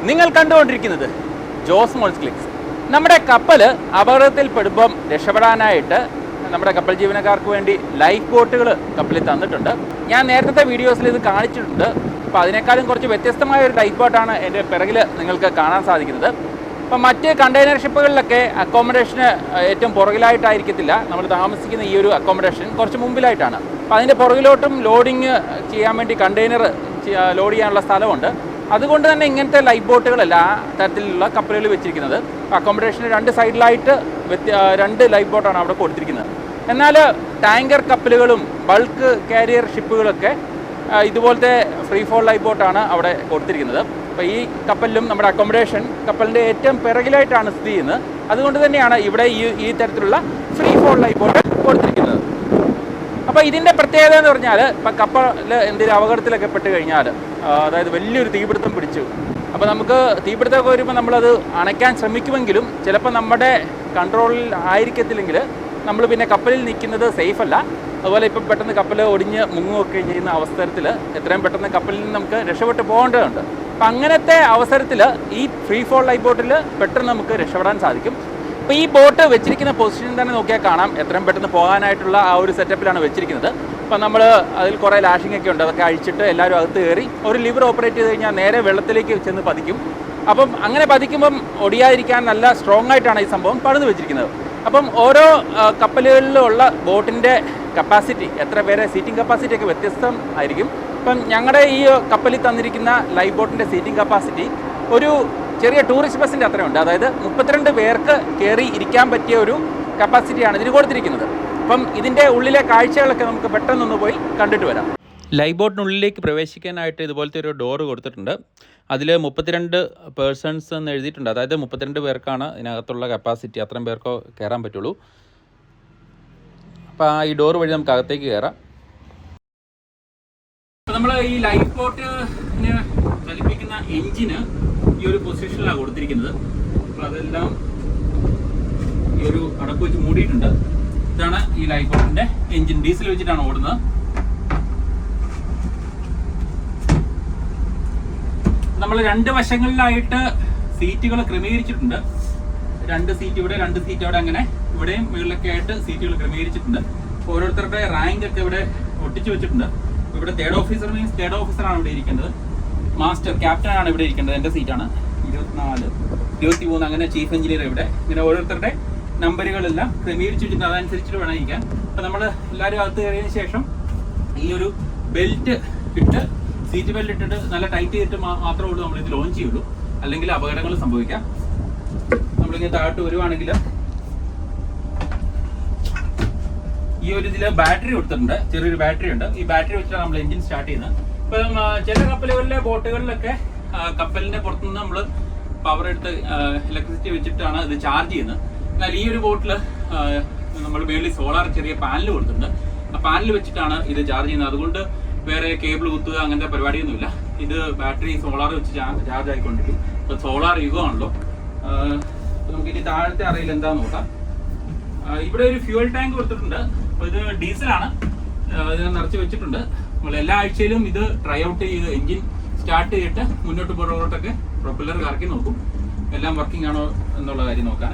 നിങ്ങൾ കണ്ടുകൊണ്ടിരിക്കുന്നത് Jose moles clicks. നമ്മുടെ കപ്പൽ അപകടത്തിൽപ്പെടുമ്പം രക്ഷപ്പെടാനായിട്ട് നമ്മുടെ കപ്പൽ ജീവനക്കാർക്ക് വേണ്ടി ലൈഫ് ബോട്ടുകൾ കപ്പലിൽ തന്നിട്ടുണ്ട്. ഞാൻ നേരത്തെ വീഡിയോസിൽ ഇത് കാണിച്ചിട്ടുണ്ട്. അപ്പോൾ അതിനേക്കാളും കുറച്ച് വ്യത്യസ്തമായ ഒരു ലൈഫ് ബോട്ടാണ് എൻ്റെ പിറകിൽ നിങ്ങൾക്ക് കാണാൻ സാധിക്കുന്നത്. അപ്പം മറ്റ് കണ്ടെയ്നർ ഷിപ്പുകളിലൊക്കെ അക്കോമഡേഷന് ഏറ്റവും പുറകിലായിട്ടായിരിക്കത്തില്ല നമ്മൾ താമസിക്കുന്ന ഈ ഒരു അക്കോമഡേഷൻ കുറച്ച് മുമ്പിലായിട്ടാണ്. അപ്പോൾ അതിൻ്റെ പുറകിലോട്ടും ലോഡിങ് ചെയ്യാൻ വേണ്ടി കണ്ടെയ്നർ ലോഡ് ചെയ്യാനുള്ള സ്ഥലമുണ്ട്. അതുകൊണ്ട് തന്നെ ഇങ്ങനത്തെ ലൈഫ് ബോട്ടുകളല്ല ആ തരത്തിലുള്ള കപ്പലുകൾ വെച്ചിരിക്കുന്നത്. അക്കോമഡേഷന് രണ്ട് സൈഡിലായിട്ട് രണ്ട് ലൈഫ് ബോട്ടാണ് അവിടെ കൊടുത്തിരിക്കുന്നത്. എന്നാൽ ടാങ്കർ കപ്പലുകളും ബൾക്ക് കാരിയർ ഷിപ്പുകളൊക്കെ ഇതുപോലത്തെ ഫ്രീ ഫോൾ ലൈഫ് ബോട്ടാണ് അവിടെ കൊടുത്തിരിക്കുന്നത്. അപ്പോൾ ഈ കപ്പലിലും നമ്മുടെ അക്കോമഡേഷൻ കപ്പലിൻ്റെ ഏറ്റവും പിറകിലായിട്ടാണ് സ്ഥിതി ചെയ്യുന്നത്. അതുകൊണ്ട് തന്നെയാണ് ഇവിടെ ഈ തരത്തിലുള്ള ഫ്രീ ഫോൾ ലൈഫ് ബോട്ട് കൊടുത്തിരിക്കുന്നത്. അപ്പോൾ ഇതിൻ്റെ പ്രത്യേകത എന്ന് പറഞ്ഞാൽ ഇപ്പം കപ്പൽ എന്തെങ്കിലും അപകടത്തിലൊക്കെ പെട്ട് കഴിഞ്ഞാൽ, അതായത് വലിയൊരു തീപിടുത്തം പിടിച്ചു, അപ്പോൾ നമുക്ക് തീപിടുത്തമൊക്കെ വരുമ്പോൾ നമ്മളത് അണയ്ക്കാൻ ശ്രമിക്കുമെങ്കിലും ചിലപ്പോൾ നമ്മുടെ കൺട്രോളിൽ ആയിരിക്കത്തില്ലെങ്കിൽ നമ്മൾ പിന്നെ കപ്പലിൽ നിൽക്കുന്നത് സേഫ് അല്ല. അതുപോലെ ഇപ്പം പെട്ടെന്ന് കപ്പൽ ഒടിഞ്ഞ് മുങ്ങുകയൊക്കെ ചെയ്യുന്ന അവസരത്തിൽ എത്രയും പെട്ടെന്ന് കപ്പലിൽ നിന്ന് നമുക്ക് രക്ഷപ്പെട്ട് പോകേണ്ടതുണ്ട്. അപ്പം അങ്ങനത്തെ അവസരത്തിൽ ഈ ഫ്രീ ഫോൾ ലൈഫ് ബോട്ടിൽ പെട്ടെന്ന് നമുക്ക് രക്ഷപ്പെടാൻ സാധിക്കും. അപ്പോൾ ഈ ബോട്ട് വെച്ചിരിക്കുന്ന പൊസിഷൻ തന്നെ നോക്കിയാൽ കാണാം എത്രയും പെട്ടെന്ന് പോകാനായിട്ടുള്ള ആ ഒരു സെറ്റപ്പിലാണ് വെച്ചിരിക്കുന്നത്. അപ്പം നമ്മൾ അതിൽ കുറേ ലാഷിംഗ് ഒക്കെ ഉണ്ട്, അതൊക്കെ അഴിച്ചിട്ട് എല്ലാവരും അകത്ത് കയറി ഒരു ലിവർ ഓപ്പറേറ്റ് ചെയ്ത് കഴിഞ്ഞാൽ നേരെ വെള്ളത്തിലേക്ക് ചെന്ന് പതിക്കും. അപ്പം അങ്ങനെ പതിക്കുമ്പം ഒടിയാതിരിക്കാൻ നല്ല സ്ട്രോങ് ആയിട്ടാണ് ഈ സംഭവം പണിത് വെച്ചിരിക്കുന്നത്. അപ്പം ഓരോ കപ്പലുകളിലുള്ള ബോട്ടിൻ്റെ കപ്പാസിറ്റി, എത്ര പേരെ സീറ്റിംഗ് കപ്പാസിറ്റി ഒക്കെ വ്യത്യസ്തം ആയിരിക്കും. ഇപ്പം ഞങ്ങളുടെ ഈ കപ്പലിൽ തന്നിരിക്കുന്ന ലൈഫ് ബോട്ടിൻ്റെ സീറ്റിംഗ് കപ്പാസിറ്റി ഒരു ചെറിയ ടൂറിസ്റ്റ് ബസ്സിൻ്റെ അത്രയുണ്ട്. അതായത് 32 പേർക്ക് കയറി ഇരിക്കാൻ പറ്റിയ ഒരു കപ്പാസിറ്റിയാണ് ഇതിന് കൊടുത്തിരിക്കുന്നത്. അപ്പം ഇതിൻ്റെ ഉള്ളിലെ കാഴ്ചകളൊക്കെ നമുക്ക് പെട്ടെന്നൊന്ന് പോയി കണ്ടിട്ട് വരാം. ലൈഫ് ബോട്ടിനുള്ളിലേക്ക് പ്രവേശിക്കാനായിട്ട് ഇതുപോലത്തെ ഒരു ഡോറ് കൊടുത്തിട്ടുണ്ട്. അതിൽ 32 പേഴ്സൺസ് എന്ന് എഴുതിയിട്ടുണ്ട്. അതായത് 32 പേർക്കാണ് ഇതിനകത്തുള്ള കപ്പാസിറ്റി, അത്രയും പേർക്കോ കയറാൻ പറ്റുള്ളൂ. അപ്പോൾ ഈ ഡോറ് വഴി നമുക്ക് അകത്തേക്ക് കയറാം. അപ്പോൾ നമ്മൾ ഈ ലൈഫ് ബോട്ടിന് ചലിപ്പിക്കുന്ന എഞ്ചിന് ഈ ഒരു പൊസിഷനിലാണ് കൊടുത്തിരിക്കുന്നത്. അപ്പോൾ അതെല്ലാം ഈ ഒരു അടപ്പ് വെച്ച് മൂടിയിട്ടുണ്ട്. ഇതാണ് ഈ ലൈഫ് ബോട്ടിൻ്റെ എഞ്ചിൻ, ഡീസൽ വെച്ചിട്ടാണ് ഓടുന്നത്. നമ്മൾ രണ്ട് വശങ്ങളിലായിട്ട് സീറ്റുകൾ ക്രമീകരിച്ചിട്ടുണ്ട്. 2 സീറ്റ് ഇവിടെ, 2 സീറ്റ് അവിടെ, അങ്ങനെ ഇവിടെയും മുകളിലൊക്കെ ആയിട്ട് സീറ്റുകൾ ക്രമീകരിച്ചിട്ടുണ്ട്. ഓരോരുത്തരുടെ റാങ്ക് ഒക്കെ ഇവിടെ ഒട്ടിച്ചു വെച്ചിട്ടുണ്ട്. ഇവിടെ തേർഡ് ഓഫീസർ മീൻസ് തേർഡ് ഓഫീസറാണ് ഇവിടെ ഇരിക്കേണ്ടത്. മാസ്റ്റർ ക്യാപ്റ്റൻ ആണ് ഇവിടെ ഇരിക്കേണ്ടത്. എൻ്റെ സീറ്റാണ് 24, 23, അങ്ങനെ ചീഫ് എഞ്ചിനീയർ ഇവിടെ. ഇങ്ങനെ ഓരോരുത്തരുടെ നമ്പറുകളെല്ലാം ക്രമീകരിച്ച് വെച്ചിട്ടുണ്ട്. അതനുസരിച്ചിട്ട് വേണം ഇരിക്കാൻ. അപ്പം നമ്മൾ എല്ലാവരും അകത്ത് കയറിയതിന് ശേഷം ഈ ഒരു ബെൽറ്റ് ഇട്ട്, സീറ്റ് ബെൽറ്റ് ഇട്ടിട്ട് നല്ല ടൈറ്റ് ചെയ്തിട്ട് മാത്രമേ ഉള്ളൂ നമ്മളിത് ലോഞ്ച് ചെയ്യുള്ളൂ. അല്ലെങ്കിൽ അപകടങ്ങൾ സംഭവിക്കാം. നമ്മളിങ്ങനെ താഴോട്ട് വരുവാണെങ്കിൽ ഈ ഒരു ഇതിൽ ബാറ്ററി കൊടുത്തിട്ടുണ്ട്, ചെറിയൊരു ബാറ്ററി ഉണ്ട്. ഈ ബാറ്ററി വെച്ചിട്ടാണ് നമ്മൾ എഞ്ചിൻ സ്റ്റാർട്ട് ചെയ്യുന്നത്. ഇപ്പം ചില കപ്പലുകളിലെ ബോട്ടുകളിലൊക്കെ കപ്പലിന്റെ പുറത്തുനിന്ന് നമ്മൾ പവർ എടുത്ത് ഇലക്ട്രിസിറ്റി വെച്ചിട്ടാണ് ഇത് ചാർജ് ചെയ്യുന്നത്. എന്നാൽ ഈ ഒരു ബോട്ടിൽ നമ്മൾ മേളിൽ സോളാർ ചെറിയ പാനൽ കൊടുത്തിട്ടുണ്ട്. ആ പാനൽ വെച്ചിട്ടാണ് ഇത് ചാർജ് ചെയ്യുന്നത്. അതുകൊണ്ട് വേറെ കേബിൾ കുത്തുക അങ്ങനത്തെ പരിപാടിയൊന്നുമില്ല. ഇത് ബാറ്ററി സോളാർ വെച്ച് ചാർജ് ആയിക്കൊണ്ടിരിക്കും. ഇപ്പം സോളാർ യുഗമാണല്ലോ. നമുക്ക് ഇനി താഴത്തെ അറയിൽ എന്താണെന്ന് നോക്കാം. ഇവിടെ ഒരു ഫ്യൂൽ ടാങ്ക് കൊടുത്തിട്ടുണ്ട്. അപ്പോൾ ഇത് ഡീസലാണ്, ഇത് നിറച്ച് വെച്ചിട്ടുണ്ട്. നമ്മൾ എല്ലാ ആഴ്ചയിലും ഇത് ട്രൈ ഔട്ട് ചെയ്ത് എഞ്ചിൻ സ്റ്റാർട്ട് ചെയ്തിട്ട് മുന്നോട്ട് പുറകോട്ടൊക്കെ പ്രൊപ്പല്ലർ കറക്കി നോക്കും എല്ലാം വർക്കിംഗ് ആണോ എന്നുള്ള കാര്യം നോക്കാൻ.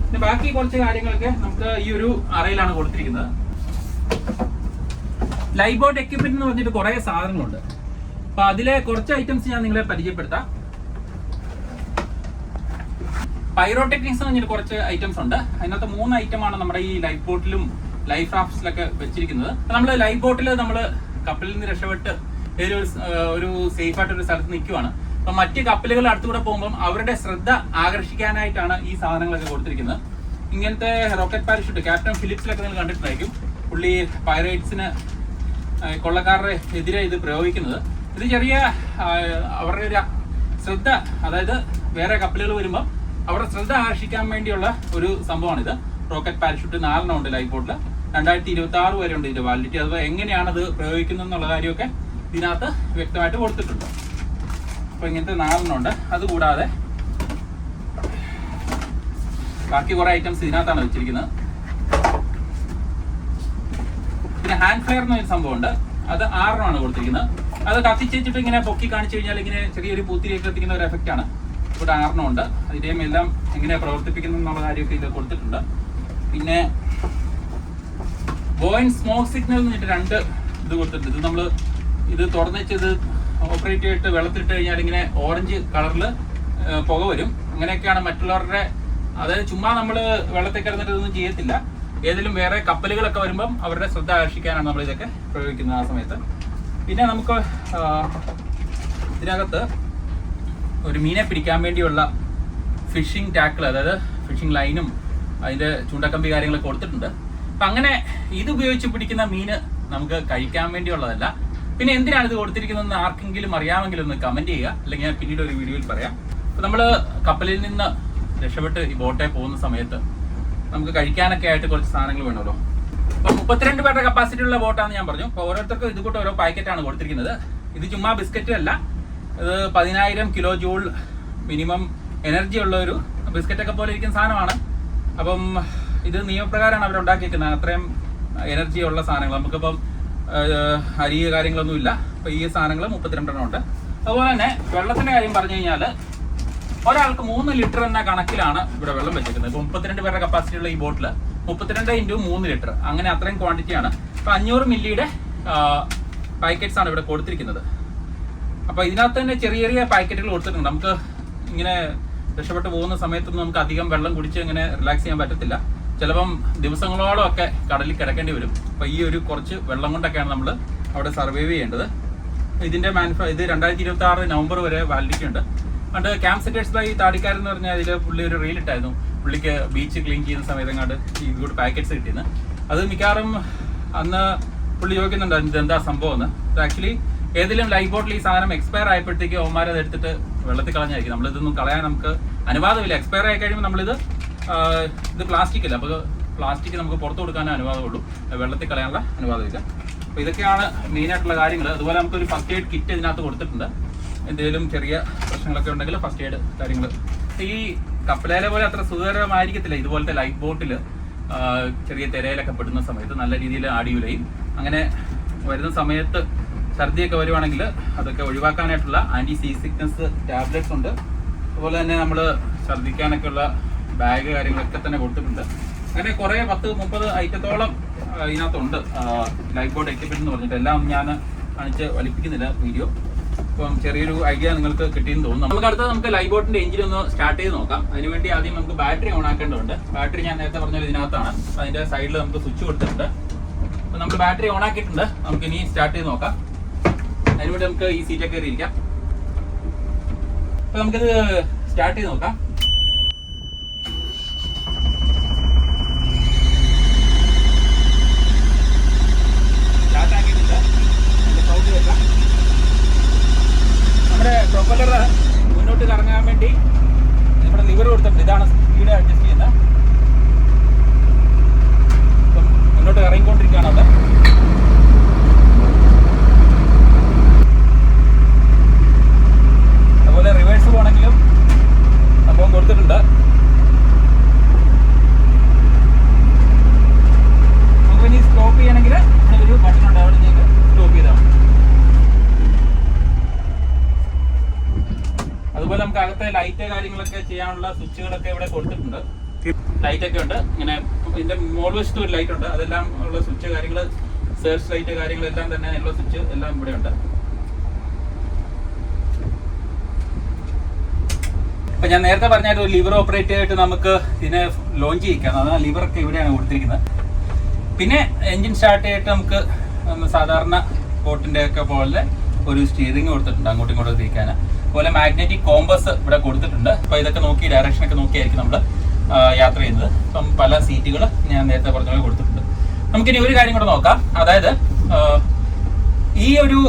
പിന്നെ ബാക്കി കുറച്ച് കാര്യങ്ങളൊക്കെ നമുക്ക് ഈ ഒരു അറയിലാണ് കൊടുത്തിരിക്കുന്നത്. ലൈഫ് ബോട്ട് എക്യുപ്മെന്റ് എന്ന് പറഞ്ഞിട്ട് കുറേ സാധനങ്ങളുണ്ട്. അപ്പൊ അതിലെ കുറച്ച് ഐറ്റംസ് ഞാൻ നിങ്ങളെ പരിചയപ്പെടുത്താം. പൈറോടെക്നിക്സ് എന്ന് പറഞ്ഞിട്ട് കുറച്ച് ഐറ്റംസ് ഉണ്ട്. അതിനകത്ത് 3 ഐറ്റമാണ് നമ്മുടെ ഈ ലൈഫ് ബോട്ടിലും ലൈഫ് റാഫ്റ്റ്സിലൊക്കെ വെച്ചിരിക്കുന്നത്. നമ്മൾ ലൈഫ് ബോട്ടിൽ നമ്മൾ കപ്പലിൽ നിന്ന് രക്ഷപ്പെട്ട് ഒരു സേഫ് ആയിട്ടൊരു സ്ഥലത്ത് നിൽക്കുവാണ്. അപ്പൊ മറ്റ് കപ്പലുകൾ അടുത്തുകൂടെ പോകുമ്പോൾ അവരുടെ ശ്രദ്ധ ആകർഷിക്കാനായിട്ടാണ് ഈ സാധനങ്ങളൊക്കെ കൊടുത്തിരിക്കുന്നത്. ഇങ്ങനത്തെ റോക്കറ്റ് പാരഷൂട്ട് ക്യാപ്റ്റൻ ഫിലിപ്സിലൊക്കെ നിങ്ങൾ കണ്ടിട്ടുണ്ടായിരിക്കും. പുള്ളി പൈറേറ്റ്സിന്, കൊള്ളക്കാരുടെ എതിരെ ഇത് പ്രയോഗിക്കുന്നത്. ഇത് ചെറിയ അവരുടെ ഒരു ശ്രദ്ധ, അതായത് വേറെ കപ്പലുകൾ വരുമ്പോൾ അവരുടെ ശ്രദ്ധ ആകർഷിക്കാൻ വേണ്ടിയുള്ള ഒരു സംഭവമാണിത്. റോക്കറ്റ് പാരഷൂട്ട് 4 ഉണ്ട് ലൈഫ് ബോട്ടിൽ. 2026 വരെ ഉണ്ട് ഇതിന്റെ വാലിഡിറ്റി. അതുപോലെ എങ്ങനെയാണത് പ്രയോഗിക്കുന്നത് എന്നുള്ള കാര്യമൊക്കെ ഇതിനകത്ത് വ്യക്തമായിട്ട് കൊടുത്തിട്ടുണ്ട്. അപ്പോൾ ഇങ്ങനത്തെ 4 ഉണ്ട്. അതുകൂടാതെ ബാക്കി കുറെ ഐറ്റംസ് ഇതിനകത്താണ് വെച്ചിരിക്കുന്നത്. പിന്നെ ഹാൻഡ് ഫയർ എന്നൊരു സംഭവമുണ്ട്. അത് 6 കൊടുത്തിരിക്കുന്നത്. അത് കത്തിച്ചിട്ട് ഇങ്ങനെ പൊക്കി കാണിച്ചു കഴിഞ്ഞാൽ ഇങ്ങനെ ചെറിയൊരു പൂത്തിരിയൊക്കെ എത്തിക്കുന്ന ഒരു എഫക്റ്റാണ് ഇവിടെ 6 ഉണ്ട്. അതിൻ്റെയും എല്ലാം എങ്ങനെയാണ് പ്രവർത്തിപ്പിക്കുന്നത് എന്നുള്ള കാര്യമൊക്കെ ഇത് കൊടുത്തിട്ടുണ്ട്. പിന്നെ ബോയിൻ സ്മോക്ക് സിഗ്നൽ എന്ന് പറഞ്ഞിട്ട് 2 ഇത് കൊടുത്തിട്ടുണ്ട്. ഇത് നമ്മൾ ഇത് തുറന്ന് വെച്ചത് ഓപ്പറേറ്റ് ചെയ്തിട്ട് വെള്ളത്തിലിട്ട് കഴിഞ്ഞാൽ ഇങ്ങനെ ഓറഞ്ച് കളറിൽ പുക വരും. അങ്ങനെയൊക്കെയാണ് മറ്റുള്ളവരുടെ, അതായത് ചുമ്മാ നമ്മൾ വെള്ളത്തിൽ കിടന്നിട്ട് ഇതൊന്നും ചെയ്യത്തില്ല. ഏതെങ്കിലും വേറെ കപ്പലുകളൊക്കെ വരുമ്പം അവരുടെ ശ്രദ്ധ ആകർഷിക്കാനാണ് നമ്മൾ ഇതൊക്കെ പ്രയോഗിക്കുന്നത് ആ സമയത്ത്. പിന്നെ നമുക്ക് ഇതിനകത്ത് ഒരു മീനെ പിടിക്കാൻ വേണ്ടിയുള്ള ഫിഷിംഗ് ടാക്കിൾ, അതായത് ഫിഷിംഗ് ലൈനും അതിൻ്റെ ചൂണ്ടക്കമ്പി കാര്യങ്ങളൊക്കെ കൊടുത്തിട്ടുണ്ട്. അപ്പം അങ്ങനെ ഇത് ഉപയോഗിച്ച് പിടിക്കുന്ന മീന് നമുക്ക് കഴിക്കാൻ വേണ്ടിയുള്ളതല്ല. പിന്നെ എന്തിനാണ് ഇത് കൊടുത്തിരിക്കുന്നതെന്ന് ആർക്കെങ്കിലും അറിയാമെങ്കിൽ ഒന്ന് കമൻറ്റ് ചെയ്യുക, അല്ലെങ്കിൽ ഞാൻ പിന്നീട് ഒരു വീഡിയോയിൽ പറയാം. അപ്പോൾ നമ്മൾ കപ്പലിൽ നിന്ന് രക്ഷപ്പെട്ട് ഈ ബോട്ടിൽ പോകുന്ന സമയത്ത് നമുക്ക് കഴിക്കാനൊക്കെ ആയിട്ട് കുറച്ച് സാധനങ്ങൾ വേണമല്ലോ. അപ്പോൾ 32 പേരുടെ കപ്പാസിറ്റി ഉള്ള ബോട്ടാണെന്ന് ഞാൻ പറഞ്ഞു. അപ്പോൾ ഓരോരുത്തർക്കും ഇത് കൂട്ട് ഓരോ പാക്കറ്റാണ് കൊടുത്തിരിക്കുന്നത്. ഇത് ചുമ്മാ ബിസ്ക്കറ്റ് അല്ല, ഇത് 10,000 കിലോ ജൂൾ മിനിമം എനർജി ഉള്ള ഒരു ബിസ്ക്കറ്റൊക്കെ പോലെ ഇരിക്കുന്ന സാധനമാണ്. അപ്പം ഇത് നിയമപ്രകാരമാണ് അവരുണ്ടാക്കിയിരിക്കുന്നത്. അത്രയും എനർജി ഉള്ള സാധനങ്ങൾ. നമുക്കിപ്പം അരി കാര്യങ്ങളൊന്നും ഇല്ല. അപ്പോൾ ഈ സാധനങ്ങൾ 32 ഉണ്ട്. അതുപോലെ തന്നെ വെള്ളത്തിൻ്റെ കാര്യം പറഞ്ഞു കഴിഞ്ഞാൽ ഒരാൾക്ക് 3 ലിറ്റർ എന്ന കണക്കിലാണ് ഇവിടെ വെള്ളം വെച്ചിരിക്കുന്നത്. ഇപ്പോൾ 32 പേരുടെ കപ്പാസിറ്റി ഉള്ള ഈ ബോട്ടിൽ 32 × 3 ലിറ്റർ, അങ്ങനെ അത്രയും ക്വാണ്ടിറ്റിയാണ്. അപ്പോൾ 500 മില്ലിയുടെ പാക്കറ്റ്സ് ആണ് ഇവിടെ കൊടുത്തിരിക്കുന്നത്. അപ്പോൾ ഇതിനകത്ത് തന്നെ ചെറിയ ചെറിയ പാക്കറ്റുകൾ കൊടുത്തിട്ടുണ്ട്. നമുക്ക് ഇങ്ങനെ രക്ഷപ്പെട്ട് പോകുന്ന സമയത്തൊന്നും നമുക്ക് അധികം വെള്ളം കുടിച്ച് ഇങ്ങനെ റിലാക്സ് ചെയ്യാൻ പറ്റത്തില്ല. ചിലപ്പം ദിവസങ്ങളോളം ഒക്കെ കടലിൽ കിടക്കേണ്ടി വരും. അപ്പോൾ ഈ ഒരു കുറച്ച് വെള്ളം കൊണ്ടൊക്കെയാണ് നമ്മൾ അവിടെ സർവൈവ് ചെയ്യേണ്ടത്. ഇതിൻ്റെ ഇത് 2026 നവംബർ വരെ വാലിഡിറ്റി ഉണ്ട്. പണ്ട് ക്യാമ്പ് സെറ്റേഴ്സ് ബൈ താടിക്കാരൻ എന്ന് പറഞ്ഞാൽ ഇതിൽ പുള്ളി ഒരു റീൽ ഇട്ടായിരുന്നു. പുള്ളിക്ക് ബീച്ച് ക്ലീൻ ചെയ്യുന്ന സമയത്ത് എങ്ങാണ്ട് ഈ കൂട്ട് പാക്കറ്റ്സ് കിട്ടിയെന്ന്. അത് മിക്കവാറും അന്ന് പുള്ളി ചോദിക്കുന്നുണ്ട് ഇതെന്താ സംഭവം എന്ന്. ആക്ച്വലി ഏതെങ്കിലും ലൈഫ് ബോട്ടിൽ ഈ സാധനം എക്സ്പയർ ആയപ്പോഴത്തേക്ക് അവന്മാർ അത് എടുത്തിട്ട് വെള്ളത്തിൽ കളഞ്ഞായിരിക്കും. നമ്മളിതൊന്നും കളയാൻ നമുക്ക് അനുവാദമില്ല. എക്സ്പയർ ആയി കഴിയുമ്പോൾ നമ്മളിത് ഇത് പ്ലാസ്റ്റിക് അല്ല, അപ്പോൾ പ്ലാസ്റ്റിക് നമുക്ക് പുറത്ത് കൊടുക്കാനേ അനുവാദമുള്ളൂ, വെള്ളത്തിൽ കളയാനുള്ള അനുവാദമില്ല. അപ്പോൾ ഇതൊക്കെയാണ് മെയിനായിട്ടുള്ള കാര്യങ്ങൾ. അതുപോലെ നമുക്കൊരു ഫസ്റ്റ് എയ്ഡ് കിറ്റ് ഇതിനകത്ത് കൊടുത്തിട്ടുണ്ട്. എന്തെങ്കിലും ചെറിയ പ്രശ്നങ്ങളൊക്കെ ഉണ്ടെങ്കിൽ ഫസ്റ്റ് എയ്ഡ് കാര്യങ്ങൾ. ഈ കപ്പലേലെ പോലെ അത്ര സുഖകരമായിരിക്കത്തില്ല ഇതുപോലത്തെ ലൈഫ് ബോട്ടിൽ ചെറിയ തിരയിലൊക്കെ പെടുന്ന സമയത്ത് നല്ല രീതിയിൽ ആടിയുലയും. അങ്ങനെ വരുന്ന സമയത്ത് ഛർദിയൊക്കെ വരുവാണെങ്കിൽ അതൊക്കെ ഒഴിവാക്കാനായിട്ടുള്ള ആൻറ്റി സീ സിക്നസ് ടാബ്ലറ്റ്സ് ഉണ്ട്. അതുപോലെ തന്നെ നമ്മൾ ഛർദിക്കാനൊക്കെ ഉള്ള ബാഗ് കാര്യങ്ങളൊക്കെ തന്നെ കൊടുത്തിട്ടുണ്ട്. അങ്ങനെ കുറേ 10-30 ഐറ്റത്തോളം ഇതിനകത്തുണ്ട് ലൈഫ് ബോട്ട് എക്യുപ്മെന്റ് എന്ന് പറഞ്ഞിട്ട്. എല്ലാം ഞാൻ കാണിച്ച് വലിപ്പിക്കുന്നില്ല വീഡിയോ. അപ്പം ചെറിയൊരു ഐഡിയ നിങ്ങൾക്ക് കിട്ടിയെന്ന് തോന്നുന്നു. നമുക്ക് അടുത്തത് നമുക്ക് ലൈഫ് ബോട്ടിന്റെ എഞ്ചിൻ ഒന്ന് സ്റ്റാർട്ട് ചെയ്ത് നോക്കാം. അതിനുവേണ്ടി ആദ്യം നമുക്ക് ബാറ്ററി ഓൺ ആക്കേണ്ടതുണ്ട്. ബാറ്ററി ഞാൻ നേരത്തെ പറഞ്ഞാൽ ഇതിനകത്താണ്. അതിന്റെ സൈഡിൽ നമുക്ക് സ്വിച്ച് കൊടുത്തിട്ടുണ്ട്. അപ്പം നമ്മൾ ബാറ്ററി ഓൺ ആക്കിയിട്ടുണ്ട്. നമുക്ക് ഇനി സ്റ്റാർട്ട് ചെയ്ത് നോക്കാം. അതിനുവേണ്ടി നമുക്ക് ഈ സീറ്റൊക്കെ കയറിയിരിക്കാം. അപ്പം നമുക്കിത് സ്റ്റാർട്ട് ചെയ്ത് നോക്കാം. നമ്മുടെ പ്രൊപ്പല്ലർ മുന്നോട്ട് കറങ്ങാൻ വേണ്ടി നമ്മുടെ ലിവർ കൊടുത്തിട്ടുണ്ട്. ഇതാണ് സ്പീഡ് അഡ്ജസ്റ്റ് ചെയ്യുന്നത്. ഇപ്പം മുന്നോട്ട് ഇറങ്ങിക്കൊണ്ടിരിക്കുകയാണ് അത്. അതുപോലെ റിവേഴ്സ് പോകണമെങ്കിലും സംഭവം കൊടുത്തിട്ടുണ്ട്. നമുക്ക് ഇനി സ്റ്റോപ്പ് ചെയ്യണമെങ്കിൽ ഒരു ബട്ടൺ ഉണ്ട്, അവിടെ നിങ്ങൾക്ക് സ്റ്റോപ്പ് ചെയ്താൽ മതി. അതുപോലെ നമുക്ക് അകത്തെ ലൈറ്റ് കാര്യങ്ങളൊക്കെ ചെയ്യാനുള്ള സ്വിച്ചുകളൊക്കെ ഇവിടെ കൊടുത്തിട്ടുണ്ട്. ലൈറ്റൊക്കെ ഉണ്ട്. ഇങ്ങനെ ഇതിന്റെ മോൾവശത്ത് ഒരു ലൈറ്റ് ഉണ്ട്. അതെല്ലാം ഉള്ള സ്വിച്ച് കാര്യങ്ങൾ, സെർച്ച് ലൈറ്റ് കാര്യങ്ങളെല്ലാം തന്നെ ഉള്ള സ്വിച്ച് എല്ലാം ഇവിടെ ഉണ്ട്. അപ്പൊ ഞാൻ നേരത്തെ പറഞ്ഞാൽ ഒരു ലിവർ ഓപ്പറേറ്റ് ആയിട്ട് നമുക്ക് ഇതിനെ ലോഞ്ച് ചെയ്യിക്കാം. അതാണ് ലിവറൊക്കെ ഇവിടെയാണ് കൊടുത്തിരിക്കുന്നത്. പിന്നെ എൻജിൻ സ്റ്റാർട്ട് ചെയ്തിട്ട് നമുക്ക് സാധാരണ ബോട്ടിന്റെ ഒക്കെ പോലെ ഒരു സ്റ്റിയറിംഗ് കൊടുത്തിട്ടുണ്ട് അങ്ങോട്ടും ഇങ്ങോട്ടും തിരിക്കാൻ. അതുപോലെ മാഗ്നറ്റിക് കോമ്പസ് ഇവിടെ കൊടുത്തിട്ടുണ്ട്. അപ്പോൾ ഇതൊക്കെ നോക്കി ഡയറക്ഷനൊക്കെ നോക്കിയായിരിക്കും നമ്മൾ യാത്ര ചെയ്യുന്നത്. അപ്പം പല സീറ്റുകൾ ഞാൻ നേരത്തെ പറഞ്ഞ പോലെ കൊടുത്തിട്ടുണ്ട്. നമുക്കിനി ഒരു കാര്യം കൂടെ നോക്കാം. അതായത് ഈ ഒരു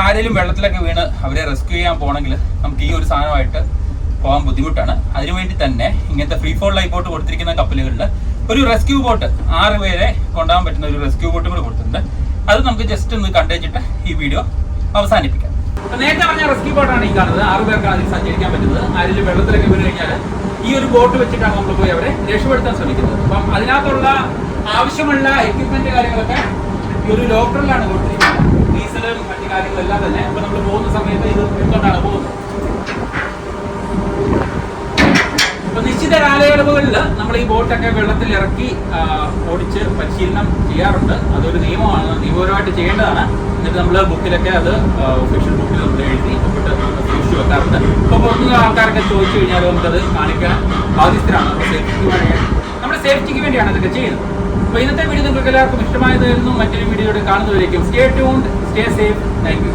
ആരെങ്കിലും വെള്ളത്തിലൊക്കെ വീണ് അവരെ റെസ്ക്യൂ ചെയ്യാൻ പോകണമെങ്കിൽ നമുക്ക് ഈ ഒരു സാധനമായിട്ട് പോകാൻ ബുദ്ധിമുട്ടാണ്. അതിനുവേണ്ടി തന്നെ ഇങ്ങനത്തെ ഫ്രീ ഫോൾ ലൈഫ് ബോട്ട് കൊടുത്തിരിക്കുന്ന കപ്പലുകളിൽ ഒരു റെസ്ക്യൂ ബോട്ട് 6 പേരെ കൊണ്ടുപോകാൻ പറ്റുന്ന ഒരു റെസ്ക്യൂ ബോട്ട് കൂടെ കൊടുത്തിട്ടുണ്ട്. അത് നമുക്ക് ജസ്റ്റ് ഒന്ന് കണ്ടുവച്ചിട്ട് ഈ വീഡിയോ അവസാനിപ്പിക്കാം. നേരത്തെ പറഞ്ഞ റെസ്ക്യൂ ബോട്ടാണ് ഈ കാണുന്നത്. 6 പേർക്കാണ് അതിൽ സഞ്ചരിക്കാൻ പറ്റുന്നത്. ആരെങ്കിലും വെള്ളത്തിലൊക്കെ വീണ് കഴിഞ്ഞാൽ ഈ ഒരു ബോട്ട് വെച്ചിട്ടാണ് നമ്മൾ പോയി അവരെ രക്ഷപ്പെടുത്താൻ ശ്രമിക്കുന്നത്. അപ്പം അതിനകത്തുള്ള ആവശ്യമുള്ള എക്യുപ്മെന്റ് കാര്യങ്ങളൊക്കെ ഈ ഒരു ലോക്കറിലാണ് കൊടുത്തിരിക്കുന്നത്. ഡീസലും മറ്റു കാര്യങ്ങളെല്ലാം തന്നെ. അപ്പോൾ നമ്മൾ പോകുന്ന സമയത്ത് ഇത് എടുത്തുകൊണ്ടാണ് പോകുന്നത്. അപ്പോൾ നിശ്ചിത കാലയളവുകളിൽ നമ്മൾ ഈ ബോട്ടൊക്കെ വെള്ളത്തിൽ ഇറക്കി ഓടിച്ച് പരിശീലനം ചെയ്യാറുണ്ട്. അതൊരു നിയമമാണ്, നിയമപരമായിട്ട് ചെയ്യേണ്ടതാണ്. എന്നിട്ട് നമ്മൾ ബുക്കിലൊക്കെ അത് ഒഫീഷ്യൽ ബുക്കിൽ നമ്മൾ എഴുതി ഒപ്പിട്ട് സൂക്ഷിച്ചു വെക്കാറുണ്ട്. അപ്പോൾ പുറത്തുനിന്ന് ആൾക്കാരൊക്കെ ചോദിച്ചു കഴിഞ്ഞാൽ നമുക്കത് കാണിക്കാൻ ബാധ്യസ്ഥരാണ്. നമ്മുടെ സേഫ്റ്റിക്ക് വേണ്ടിയാണ് ഇതൊക്കെ ചെയ്യുന്നത്. അപ്പോൾ ഇന്നത്തെ വീഡിയോ നിങ്ങൾക്ക് എല്ലാവർക്കും ഇഷ്ടമായതായിരുന്നു. മറ്റൊരു വീഡിയോയുടെ കാണുന്നവരേക്കും stay tuned, stay safe. Thank U.